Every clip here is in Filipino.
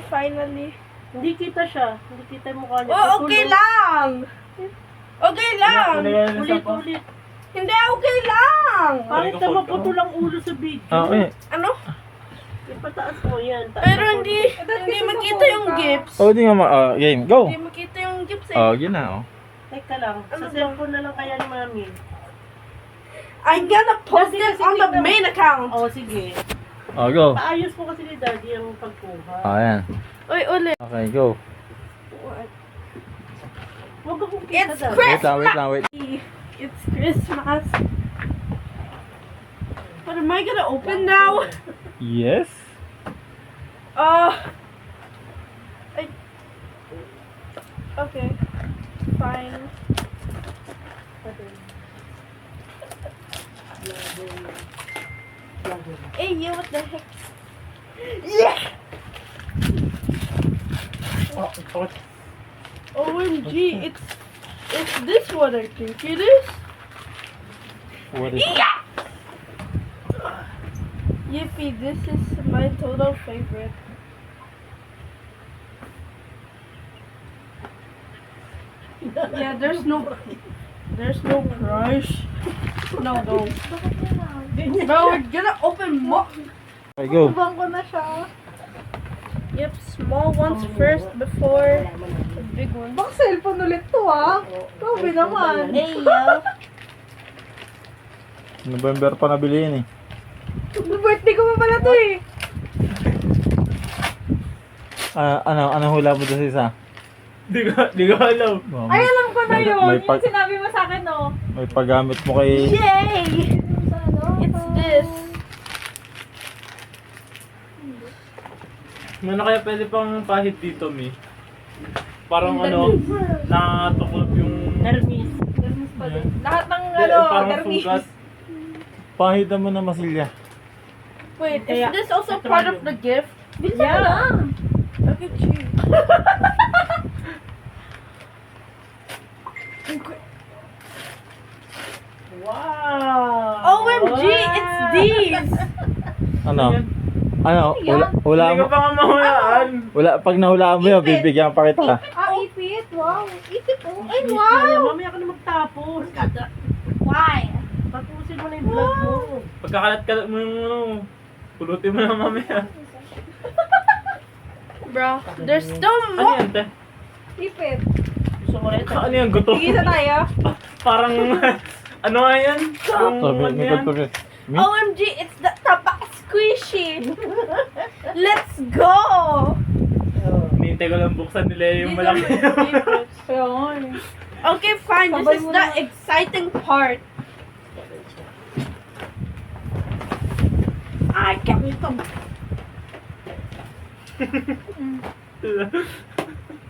finally. Hindi kita siya. Hindi kita yung mukha niya. Oh, okay lang! Okay lang! Ulit-ulit. Hindi, okay lang! Bakit na maputol ang ulo sa video? Okay. Ano? Ipataas mo yan. Pero hindi makita yung gifts. Oh, di nga game. Go. Hindi makita yung gifts eh. Oh, yun na, oh. Teka lang. Ano Sa ba? cellphone na lang kaya ni Mami. I'm gonna post Kasi it on the tingnan mo. main account. Oo, sige. Oh, go. Paayos mo kasi ni Daddy ang pagkuha. Oh, yan. Uy, ulit. Okay, go. Huwag akong kita, It's Daddy. Christmas! Wait. It's Christmas. What am I gonna open now? Yes. Okay. Fine. Hey, you, what the heck? Yeah! OMG, it's this what I think it is. What is Yeah! Yippee, this is my total favorite. Yeah, there's no price. No. Bro, we're gonna open more. Okay, go. Ko na siya. Yep, small ones first before the big one. Baka cellphone ulit to ah. Grabe naman. Hey, yo. November pa nabili yun eh. Birthday ko pa pala to eh. Ano hula mo doon sa isa? Di ko alam. Oh, Ay, alam ko na yun. May Yung sinabi mo sa akin, no? May paggamit mo kay... Yay! It's this. Ano kaya pwede pang pahit dito, Mi? Parang ano, nakatuklap yung... Hermes. Dermis pa din. Lahat ng parang dermis. sugat. Pahit naman na masilya. Wait, Kaya- is this also part of the gift? Yeah. Look at you. Wow! OMG, it's these. Ano? Hula Hindi mo. ko pa nga mahulaan. Pag nahulaan mo yun, bibigyan pa kita. Ah, ipit. Wow. Ipit oh. Ay, Ay, wow. mamaya ka na magtapos. Why? Tapusin mo na yung vlog mo. Pagkakalat-kalat mo yung ano, pulutin mo na mamaya. Bro, there's still Ano more. yan, te? Ipit. Gusto mo rin? Ano yan, guto? Sige na tayo. Parang, ano nga yan? Yung Sabi, ano may yan? kontrol. Mi? OMG, it's the taba squishy. Let's go. Nintay ko lang buksan nila yung malaki. Kaya nga eh. Okay, fine. Sabay This is mo the na. exciting part. I can't wait to...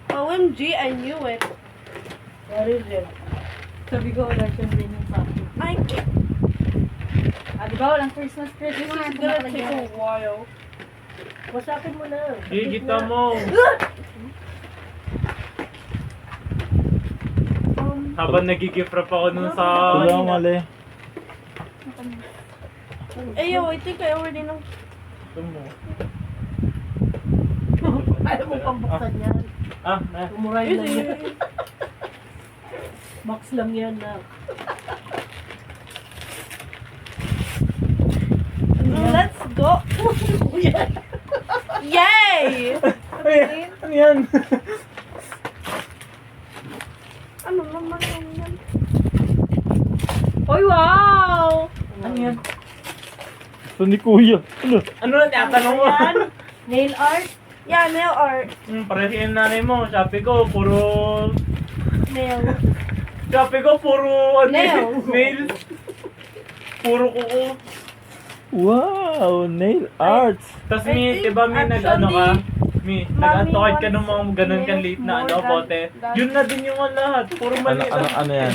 OMG, I knew it. Very red. Sabi ko, election din yung sa akin. I can't. Ah, di ba? Walang Christmas This Christmas. is gonna take a while. Wasakin mo na. Gigita mo. Habang nagigip wrap ako nun sa... Wala mali. Yo, I think I already know. Ito mo. Ayaw mo pang buksan yan. Umuray lang yan. Box lang yan na. Let's go. Yay! Ano yan? Ano naman yan? Oy, wow! Ano yan? Ito ni Kuya. Ano? Ano na tinatanong mo? Nail art? Yeah, nail art. Pareho yung nanay mo. Shopee ko, puro... Nail. Shopee ko, puro... Ano, Nails. nails. Puro kuko. Wow, nail arts. Tapos I mi, think diba mi nag-ano ka? Mi, Mommy nag-antokad ka wants ng mga ganun kan nails late na more ano, than bote. that. Yun na din yung lahat. Puro mali Ano yan?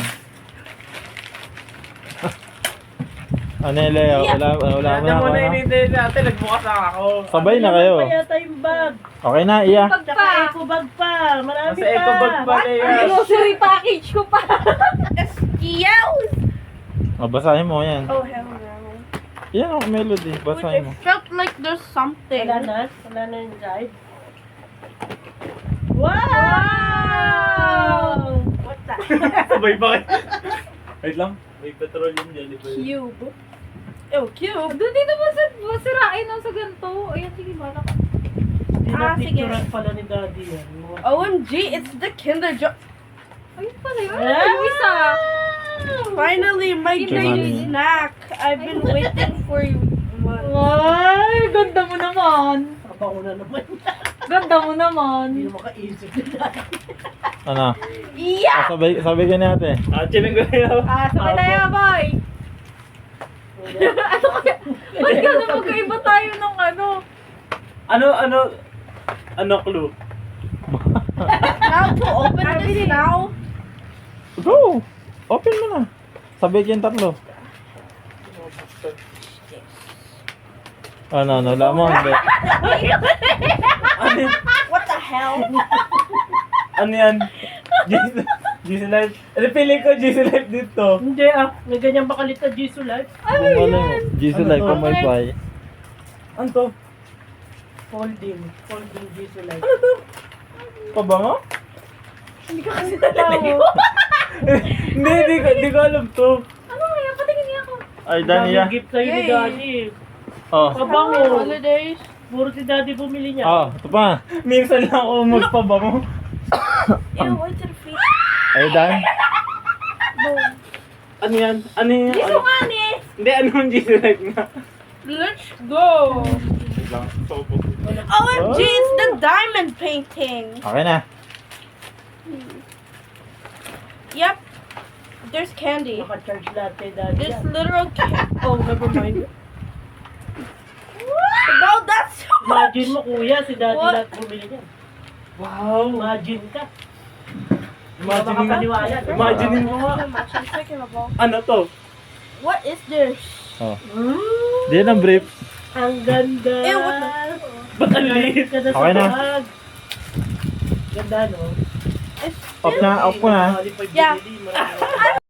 Ano yung Leo? Wala mo Wala na mo ako, na no? inintay natin, nagbukas na ako. Sabay na kayo. Ano pa yata yung bag? Okay na, iya. Pag Tsaka pa. eco bag pa. Marami Nasa pa. eco bag pa na yan. Grocery package ko pa. Excuse! O, basahin mo yan. Oh, hell no. Yan ang melody. Wait, Basahin I mo. felt like there's something. Wala na? Wala na yung drive? Wow! What the Sabay pa kayo. Wait lang. May petroleum jelly pa yun. cube? Oh, cube. Doon dito ba sirain ng sa ganito? Ayan, sige, bala ka. Pinapicturean pala ni Daddy yan. OMG, it's the Kinder Joy. Ayun pala yun. Ah! Yung isa. Finally, my Kinder dream Joy. snack. I've been waiting for months. Ay, ganda mo naman. Kabango na naman. Ganda mo naman. Hindi na makaisip ni Daddy. Ano? Yeah! Sabay ka ni ate. Chilling ko kayo. Sabay tayo, boy. Ba't ka na magkaiba tayo ng ano? Ano clue? Now to open this now. Go! Open mo na. Sabay kayong tatlo. Ano, wala mo, hindi. Ano, What the hell? ano yan? GC Life. Ano feeling ko GC Life dito? Hindi may ganyan ba kalit na Jisoo Life? Kung ano mo. Jesus life kung may fly. Ano to? Folding Jisoo Life. Pabango? Hindi ka kasi naliliw. Hindi ko alam to. Ano kaya? Patingin niya ako. Ay, Dan, iya. Daming gift sa'yo ni Yay. Daddy. Oh. Pabango. Holidays. Puro si Daddy bumili niya. Oh, ito pa. Minsan lang ako magpabango. Ew, what's your feet? Ay, Dan. Ano yan? Ano yan? Gusto nga ni. Hindi, ano yung GC Life nga? Let's go. Wait lang. Sopo. OMG, it's the diamond painting. Okay na. Yep. There's candy. Naka-charge lahat kay Daddy. There's yan. literal candy. Oh, never mind. No, that's Imagine mo kuya, si Daddy What? lahat bumili niya. Wow! Imagine ka. Imagine makapaniwala. Imagine mo nga. Ano to? What is this? Oh. Di yan ang brief. Ang ganda. Eh, what Ba't ang liit? Ka na sa Okay na. bag. Ganda, no? It's Off na, off ko na. Qualified Yeah. binili, marami.